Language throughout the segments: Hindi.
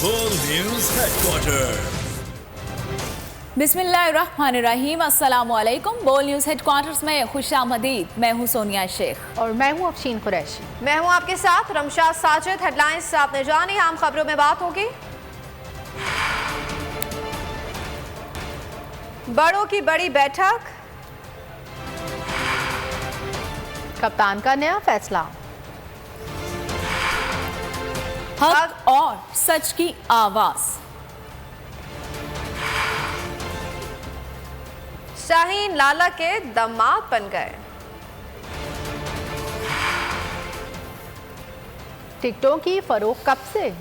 World News Headquarters. बिस्मिल्लाहिर्रहमानिर्रहीम, अस्सलामुअलैकुम। बोल न्यूज़ हेडक्वार्टर्स में खुशामदीद। मैं हूँ सोनिया शेख और मैं हूँ अफशीन कुरैशी। मैं हूँ आपके साथ रमशाद साजिद। हेडलाइंस आपने जानी, आम खबरों में बात होगी। बड़ों की बड़ी बैठक, कप्तान का नया फैसला, हक और सच की आवाज, शाहीन लाला के दामाद बन गए, टिकटों की फरोख्त कब से,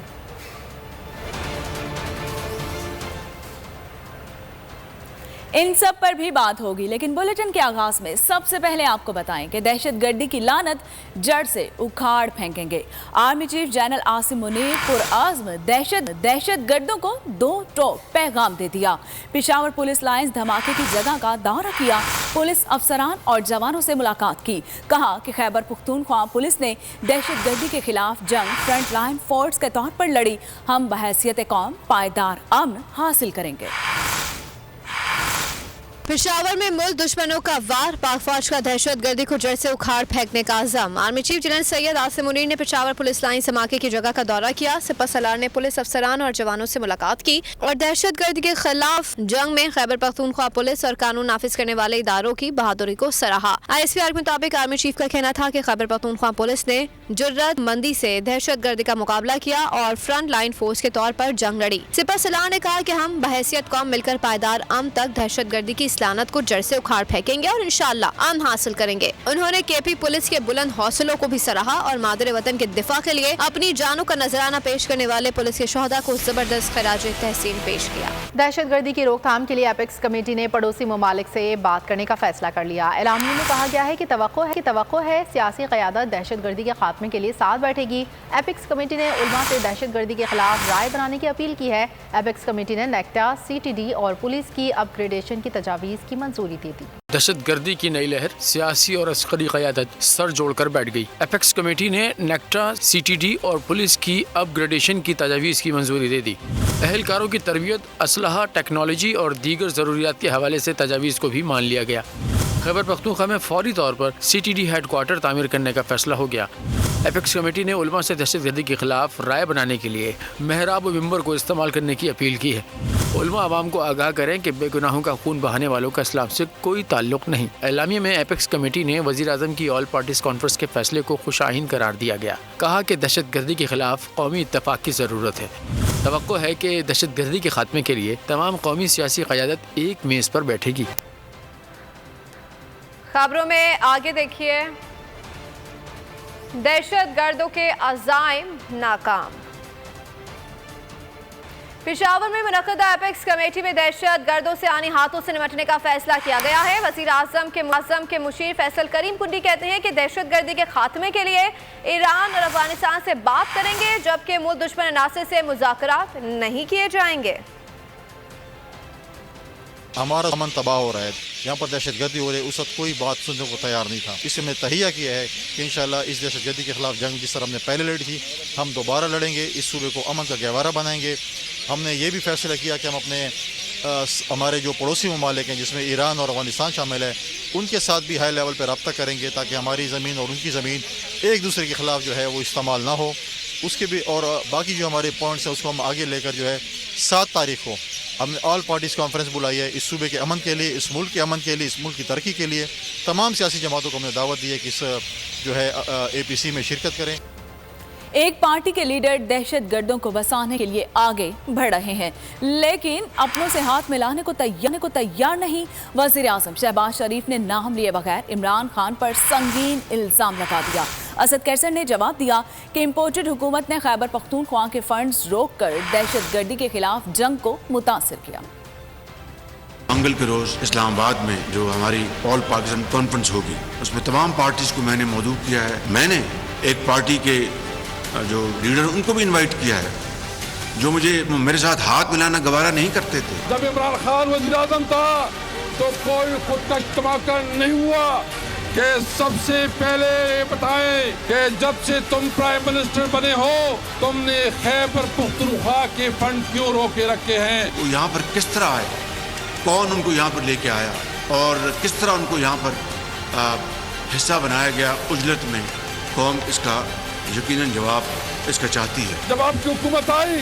इन सब पर भी बात होगी। लेकिन बुलेटिन के आगाज में सबसे पहले आपको बताएं कि दहशतगर्दी की लानत जड़ से उखाड़ फेंकेंगे। Army chief general Asim Munir पुरआज़्म दहशतगर्दों को दो टोक पैगाम दे दिया। पेशावर पुलिस लाइंस धमाके की जगह का दौरा किया, पुलिस अफसरान और जवानों से मुलाकात की। कहा कि खैबर पख्तूनख्वा पुलिस ने दहशतगर्दी के खिलाफ जंग फ्रंट लाइन फोर्स के तौर पर लड़ी। हम बहैसियत कौम पायदार अमन हासिल करेंगे। पेशावर में मुल्क दुश्मनों का वार, पाक फौज का दहशतगर्दी को जड़ से उखाड़ फेंकने का अज़म। Army chief general Syed Asim Munir ने पेशावर पुलिस लाइन धमाके की जगह का दौरा किया। सिपहसालार ने पुलिस अफसरान और जवानों से मुलाकात की और दहशतगर्दी के खिलाफ जंग में खैबर पख्तूनख्वा पुलिस और कानून नाफिज करने वाले इदारों की बहादुरी को सराहा। ISPR के मुताबिक आर्मी चीफ का कहना था कि खैबर पख्तूनख्वा पुलिस ने जुर्रतमंदी से दहशतगर्दी का मुकाबला किया और फ्रंट लाइन फोर्स के तौर पर जंग लड़ी। सिपहसालार ने कहा कि हम बहैसियत कौम मिलकर पायदार अमन तक दहशतगर्दी की लानत को जड़ से उखाड़ फेंकेंगे और इंशाअल्लाह अमन हासिल करेंगे। उन्होंने KP पुलिस के बुलंद हौसलों को भी सराहा और मादरे वतन के दिफा के लिए अपनी जानों का नजराना पेश करने वाले पुलिस के शोहदा को जबरदस्त खराज तहसीन पेश किया। दहशतगर्दी की रोकथाम के लिए एपेक्स कमेटी ने पड़ोसी ममालिक से बात करने का फैसला कर लिया। एलामिया में कहा गया है कि तवक्को है सियासी क़यादत दहशतगर्दी के खात्मे के लिए साथ बैठेगी। एपेक्स कमेटी ने उलमा से दहशतगर्दी के खिलाफ राय बनाने की अपील की है। एपेक्स कमेटी ने नेक्टा, CTD और पुलिस की अपग्रेडेशन की तजावीज़ की मंजूरी दे दी। दहशतगर्दी की नई लहर सियासी और अस्करी क़यादत सर जोड़कर बैठ गई। एपेक्स कमेटी ने नेक्टा, CTD और पुलिस की अपग्रेडेशन की तजावीज़ की मंजूरी दे दी। अहलकारों की तरबियत, असलहा, टेक्नोलॉजी और दीगर ज़रूरियात के हवाले से तजावीज़ को भी मान लिया गया। खैबर पख्तूनख्वा में फौरी तौर पर CTD हेडक्वार्टर तामीर करने का फैसला हो गया। एपेक्स कमेटी ने उलमा से दहशतगर्दी के खिलाफ राय बनाने के लिए महराब व मिंबर को इस्तेमाल करने की अपील की है। उलमा आवाम को आगाह करें कि बेगुनाहों का खून बहाने वालों का इस्लाम से कोई ताल्लुक नहीं। एलामिया में एपेक्स कमेटी ने वज़ीर आज़म की ऑल पार्टीज कॉन्फ्रेंस के फैसले को खुशाइन करार दिया गया। कहा कि दहशतगर्दी के खिलाफ कौमी इत्तफाक की ज़रूरत है। तवक्को है कि दहशतगर्दी के खात्मे के लिए तमाम कौमी सियासी क़यादत एक मेज़ पर बैठेगी। खबरों में आगे देखिए, दहशतगर्दों के अज़ाइम नाकाम। पेशावर में मुनक़दा एपेक्स कमेटी में दहशतगर्दों से आनी हाथों से निपटने का फैसला किया गया है। वज़ीर आज़म के मुशीर फैसल करीम कुंडी कहते हैं कि दहशतगर्दी के खात्मे के लिए ईरान और अफगानिस्तान से बात करेंगे, जबकि मुल्क दुश्मन अनासर से मुज़ाकरात नहीं किए जाएंगे। हमारा अमन तबाह हो रहा है, यहाँ पर दहशतगर्दी हो रही है, उस वक्त कोई बात सुनने को तैयार नहीं था। इससे हमने तहिया किया है कि इंशाअल्लाह इस दहशतगर्दी के खिलाफ जंग जिस तरह हमने पहले लड़ी थी, हम दोबारा लड़ेंगे, इस सूबे को अमन का गहवारा बनाएंगे। हमने ये भी फैसला किया कि हम अपने हमारे जो पड़ोसी ममालिक हैं जिसमें ईरान और अफगानिस्तान शामिल है, उनके साथ भी हाई लेवल पर रब्ता करेंगे ताकि हमारी ज़मीन और उनकी ज़मीन एक दूसरे के ख़िलाफ़ जो है वो इस्तेमाल ना हो। उसके भी और बाकी जो हमारे पॉइंट्स हैं उसको हम आगे लेकर जो है 7 तारीख को हमने ऑल पार्टीज़ कॉन्फ्रेंस बुलाई है। इस सूबे के अमन के लिए, इस मुल्क के अमन के लिए, इस मुल्क की तरक्की के लिए तमाम सियासी जमातों को हमने दावत दी है कि इस जो है APC में शिरकत करें। एक पार्टी के लीडर दहशतगर्दों को बसाने के लिए आगे बढ़ रहे हैं, लेकिन अपनों से हाथ मिलाने को तैयार नहीं। वज़ीर आज़म शहबाज शरीफ ने नाम लिए बगैर इमरान खान पर संगीन इल्ज़ाम लगा दिया। असद कैसर ने जवाब दिया कि इम्पोर्टेड हुकूमत ने खैबर पख्तूनख्वा के फंड्स रोककर दहशतगर्दी के खिलाफ जंग को मुतासिर किया। मंगल के रोज इस्लामाबाद में जो हमारी ऑल पाकिस्तान कॉन्फ्रेंस होगी, उसमें तमाम पार्टीज को मैंने मौजूद किया है। मैंने एक पार्टी के जो लीडर उनको भी इनवाइट किया है, जो मेरे साथ हाथ मिलाना गवारा नहीं करते थे। जब इमरान खान वज़ीर आज़म था तो कोई खुद का इज्तिमा नहीं हुआ, कि सबसे पहले ये बताएं कि जब से तुम प्राइम मिनिस्टर बने हो तुमने खैबर पुख्तनख्वा के फंड क्यों रोके रखे हैं? वो यहाँ पर किस तरह आए, कौन उनको यहाँ पर लेके आया और किस तरह उनको यहाँ पर हिस्सा बनाया गया उजलत में, कौम इसका यकीनन जवाब इसका चाहती है। जब आपकी हुकूमत आई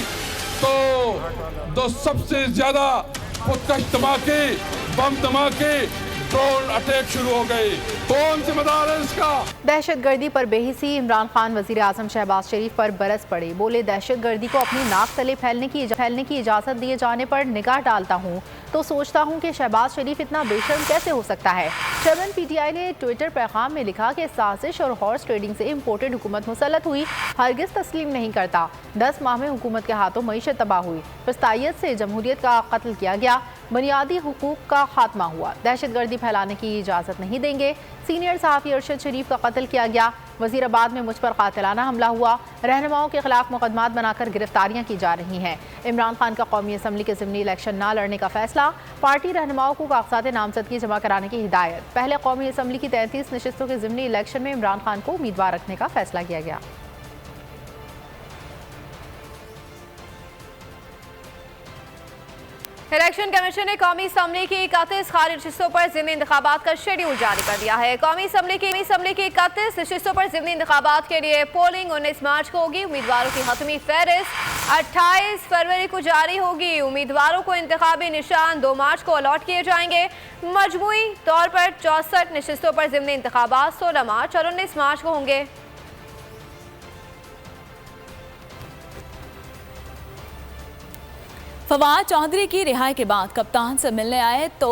तो सबसे ज्यादा पुरकश धमाके, बम धमाके, ड्रोन अटैक शुरू हो गए। कौन जिम्मेदार है इसका? दहशतगर्दी पर बेहिसी इमरान खान वजीर आजम शहबाज शरीफ पर बरस पड़े। बोले, दहशतगर्दी को अपनी नाक तले फैलने की इजाज़त दिए जाने पर निगाह डालता हूँ तो सोचता हूँ कि शहबाज शरीफ इतना बेशर्म कैसे हो सकता है। चेयरमैन PTI ने ट्विटर पैगाम में लिखा कि साजिश और हॉर्स ट्रेडिंग से इम्पोर्टेड हुकूमत मुसल्लत हुई, हरगिज़ तस्लीम नहीं करता। 10 माह में हुकूमत के हाथों मईशत तबाह हुई, फस्तायत से जमहूरियत का कत्ल किया गया, बुनियादी हुकूक का खात्मा हुआ। दहशतगर्दी फैलाने की इजाज़त नहीं देंगे। सीनियर सहाफ़ी अरशद शरीफ का कत्ल किया गया। वज़ीराबाद में मुझ पर कातिलाना हमला हुआ। रहनुमाओं के खिलाफ मुकदमात बनाकर गिरफ्तारियां की जा रही हैं। इमरान खान का कौमी असम्बली के ज़िमनी इलेक्शन न लड़ने का फैसला। पार्टी रहनुमाओं को कागजात नामजदगी जमा कराने की हिदायत। पहले कौमी असम्बली की 33 नशिस्तों के ज़िमनी इलेक्शन में इमरान खान को उम्मीदवार रखने का फैसला किया गया। इलेक्शन कमीशन ने कौमी असम्बली की 31 खारिज नशिस्तों पर ज़िमनी इंतखाबात का शेड्यूल जारी कर दिया है। कौमी असम्बली की 31 नशिस्तों पर ज़िमनी इंतखाबात के लिए पोलिंग 19 मार्च को होगी। उम्मीदवारों की हतमी फहरिस्त 28 फरवरी को जारी होगी। उम्मीदवारों को इंतखाबी निशान 2 मार्च को अलॉट किए जाएंगे। मजमूई तौर पर 64 नशिस्तों पर ज़िमनी इंतखाबात 16 मार्च और 19 मार्च को होंगे। फवाद चौधरी की रिहाई के बाद कप्तान से मिलने आए तो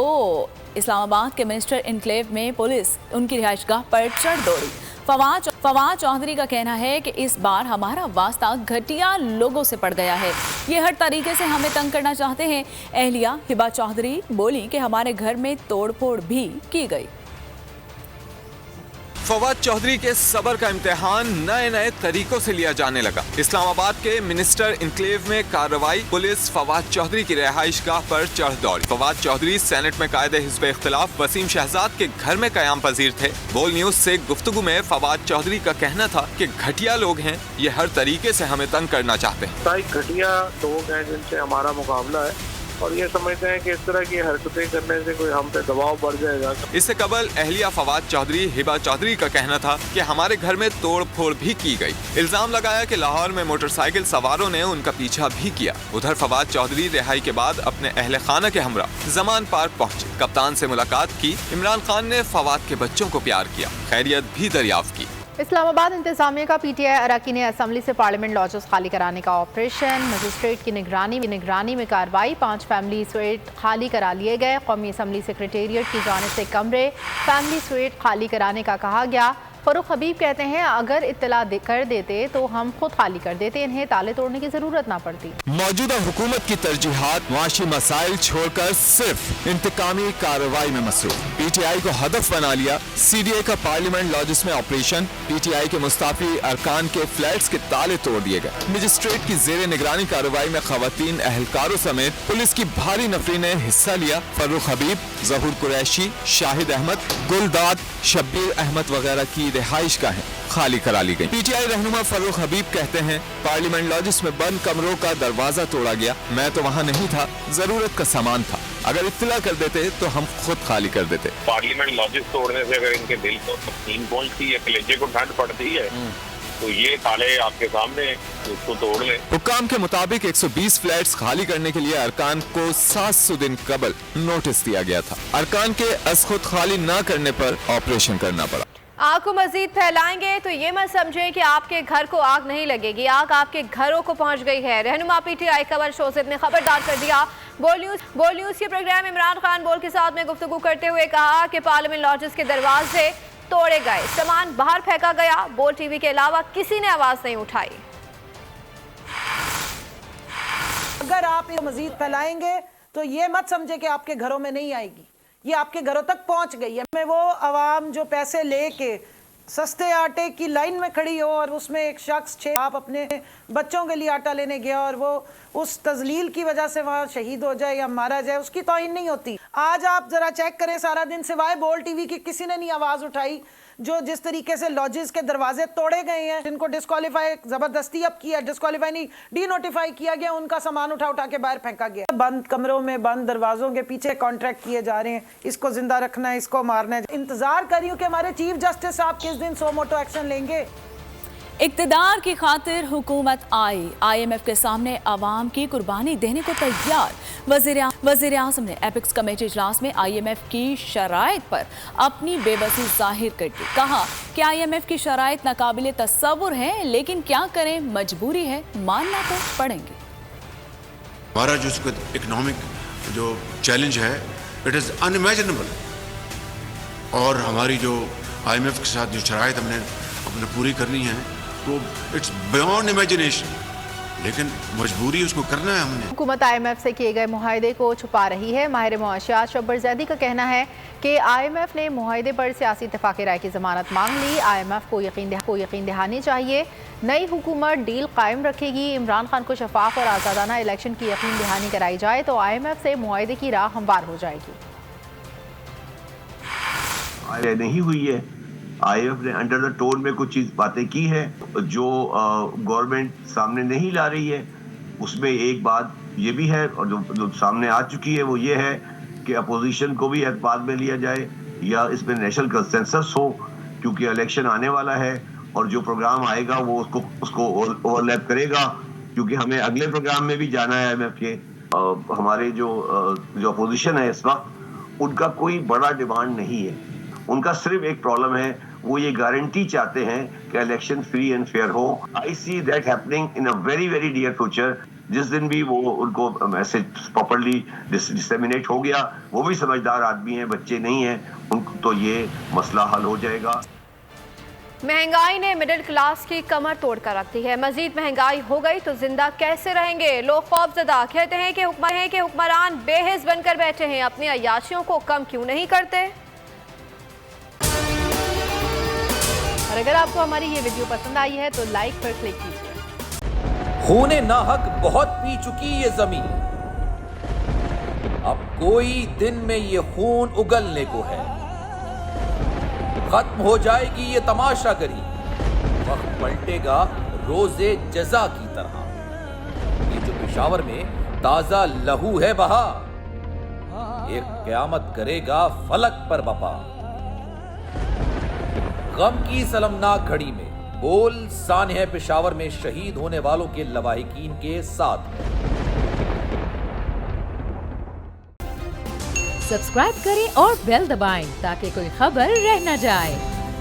इस्लामाबाद के मिनिस्टर इनक्लेव में पुलिस उनकी रिहाइशगाह पर चढ़ दौड़ी। फवाद चौधरी का कहना है कि इस बार हमारा वास्ता घटिया लोगों से पड़ गया है, ये हर तरीके से हमें तंग करना चाहते हैं। एहलिया हिबा चौधरी बोली कि हमारे घर में तोड़फोड़ भी की गई। फवाद चौधरी के सब्र का इम्तिहान नए नए तरीकों से लिया जाने लगा। इस्लामाबाद के मिनिस्टर इनक्लेव में कार्रवाई, पुलिस फवाद चौधरी की रिहाइशगाह पर चढ़ दौड़ी। फवाद चौधरी सेनेट में कायदे हिज़्ब इख्तिलाफ वसीम शहजाद के घर में क़याम पजीर थे। बोल न्यूज से गुफ्तगू में फवाद चौधरी का कहना था कि घटिया लोग हैं, ये हर तरीके से हमें तंग करना चाहते हैं। घटिया लोग हैं जिनसे हमारा मुकाबला है और ये समझते हैं कि इस तरह की हरकतें करने से कोई हम पे दबाव बढ़ जाएगा। इससे कबल अहलिया फवाद चौधरी हिबा चौधरी का कहना था कि हमारे घर में तोड़ फोड़ भी की गई। इल्जाम लगाया कि लाहौर में मोटरसाइकिल सवारों ने उनका पीछा भी किया। उधर फवाद चौधरी रिहाई के बाद अपने अहले खाना के हमरा जमान पार्क पहुँचे, कप्तान से मुलाकात की। इमरान खान ने फवाद के बच्चों को प्यार किया, खैरियत भी दरियाफ्त की। इस्लामाबाद इंतजामिया का PTI अरकान असम्बली से पार्लियामेंट लॉजेस खाली कराने का ऑपरेशन। मजिस्ट्रेट की निगरानी में कार्रवाई। 5 फैमिली स्वीट खाली करा लिए गए। कौमी असम्बली सेक्रेटेरिएट की जानिब से कमरे फैमिली स्वीट खाली कराने का कहा गया। फरूख हबीब कहते हैं, अगर इत्तला कर देते तो हम खुद खाली कर देते, इन्हें ताले तोड़ने की जरूरत ना पड़ती। मौजूदा हुकूमत की तरजीहात मुआशी मसाइल छोड़कर सिर्फ इंतकामी कार्रवाई में मसरूफ। PTI को हदफ बना लिया। CDA का पार्लियामेंट लॉजेस में ऑपरेशन। PTI के मुस्ताफी अरकान के फ्लैट्स के ताले तोड़ दिए गए। मजिस्ट्रेट की जेर निगरानी कार्रवाई में खवातीन अहलकारों समेत पुलिस की भारी नफरी ने हिस्सा लिया। फरूख हबीब, जहूर कुरैशी, शाहिद अहमद, गुलदाद, शब्बीर अहमद वगैरह की रिहाइश गाहें खाली करा ली गई। PTI रहनुमा फरूख हबीब कहते हैं, पार्लियामेंट लॉजेस में बंद कमरों का दरवाजा तोड़ा गया। मैं तो वहाँ नहीं था, जरूरत का सामान था। अगर इत्तला कर देते तो हम खुद खाली कर देते। पार्लियामेंट लॉजेस तोड़ने से अगर इनके दिल को तस्कीन पहुंचती है, कलेजे को ठंड पड़ती है, तो ये ताले आपके सामने, उसको तोड़ ले। हुक्काम के मुताबिक 120 फ्लैट्स खाली करने के लिए अरकान को 700 दिन कबल नोटिस दिया गया था। अरकान के अस खुद खाली न करने पर ऑपरेशन करना पड़ा। आग को मजीद फैलाएंगे तो ये मत समझे कि आपके घर को आग नहीं लगेगी, आग आपके घरों को पहुंच गई है। रहनुमा PTI कवर शोज़िद ने खबरदार कर दिया। बोल न्यूज के प्रोग्राम इमरान खान बोल के साथ में गुफ्तगू करते हुए कहा कि पार्लियामेंट लॉजेस के दरवाजे तोड़े गए, सामान बाहर फेंका गया। बोल TV के अलावा किसी ने आवाज नहीं उठाई। अगर आप ये मजीद फैलाएंगे तो ये मत समझे कि आपके घरों में नहीं आएगी, ये आपके घरों तक पहुंच गई है। मैं वो आवाम जो पैसे लेके सस्ते आटे की लाइन में खड़ी हो और उसमें एक शख्स आप अपने बच्चों के लिए आटा लेने गया और वो उस तजलील की वजह से वहाँ शहीद हो जाए या मारा जाए, उसकी तौहीन नहीं होती। आज आप जरा चेक करें, सारा दिन सिवाय बोल टीवी की किसी ने नहीं आवाज उठाई। जो जिस तरीके से लॉजेस के दरवाजे तोड़े गए हैं, जिनको डिस्क्वालीफाई जबरदस्ती अब किया, डिस्क्वालीफाई नहीं डी नोटिफाई किया गया, उनका सामान उठा उठा के बाहर फेंका गया। बंद कमरों में बंद दरवाजों के पीछे कॉन्ट्रैक्ट किए जा रहे हैं, इसको जिंदा रखना है, इसको मारना है। इंतजार कर रही हूँ कि हमारे चीफ जस्टिस साहब किस दिन सो मोटो एक्शन लेंगे। इक़्तिदार की खातिर हुकूमत आई, IMF के सामने अवाम की कुर्बानी देने को तैयार। वज़ीर आज़म ने एपिक्स कमेटी इजलास में IMF की शराइत पर अपनी बेबसी जाहिर कर दी। कहा कि IMF की शराइत नाकाबिले तस्वुर है, लेकिन क्या करें, मजबूरी है, मानना तो पड़ेंगे। हमारा जो इकोनॉमिक जो चैलेंज है इट इज़ अनइमेजिनेबल, और हमारी जो IMF के साथ जो शराइत हमने अपने पूरी करनी है वो इट्स बियॉन्ड इमेजिनेशन, लेकिन मजबूरी उसको करना है हमने। हुकूमत IMF से किए गए मुआहदे को छुपा रही है। माहिर मुआशियात शब्बर जैदी का कहना है कि IMF ने मुआहदे पर सियासी इत्तेफाक़ी राय की ज़मानत मांग ली। IMF को यकीन दहानी चाहिए, नई हुकूमत डील कायम रखेगी। इमरान खान को शफाफ और आज़ादाना इलेक्शन की यकीन दहानी कराई जाए तो IMF से मुआहदे की राह हमवार हो जाएगी। नहीं हुई है, IMF ने अंडर द टोन में कुछ चीज बातें की है जो गवर्नमेंट सामने नहीं ला रही है। उसमें एक बात ये भी है, और जो सामने आ चुकी है वो ये है कि अपोजिशन को भी एतबार में लिया जाए या इसमें नेशनल कंसेंसस हो, क्योंकि इलेक्शन आने वाला है और जो प्रोग्राम आएगा वो उसको ओवरलैप करेगा, क्योंकि हमें अगले प्रोग्राम में भी जाना है IMF के। हमारे जो अपोजिशन है इस वक्त, उनका कोई बड़ा डिमांड नहीं है, उनका सिर्फ एक प्रॉब्लम है, वो ये गारंटी चाहते हैं कि इलेक्शन फ्री एंड फेयर हो। I see that happening in a very very dear future. जिस दिन भी वो उनको मैसेज प्रॉपर्ली डिसेमिनेट हो गया, वो भी समझदार आदमी हैं, बच्चे नहीं हैं, उनको तो ये मसला हल हो जाएगा। महंगाई ने मिडिल क्लास की कमर तोड़ कर रख दी है। मजीद महंगाई हो गई तो जिंदा कैसे रहेंगे? लोग खौफजदा कहते हैं कि हुक्मरान बेहिस बनकर बैठे हैं, अपनी अय्याशियों को कम क्यों नहीं करते। और अगर आपको हमारी ये वीडियो पसंद आई है तो लाइक पर क्लिक कीजिए। खूने नाहक बहुत पी चुकी ये जमीन, अब कोई दिन में ये खून उगलने को है। खत्म हो जाएगी ये तमाशागरी, वक्त पलटेगा रोजे जजा की तरह। ये जो पेशावर में ताजा लहू है बहा, एक क़यामत करेगा फलक पर बपा। गम की सलमनाक घड़ी में बोल सानह पेशावर में शहीद होने वालों के लवाहिकीन के साथ। सब्सक्राइब करें और बेल दबाएं ताकि कोई खबर रह न जाए।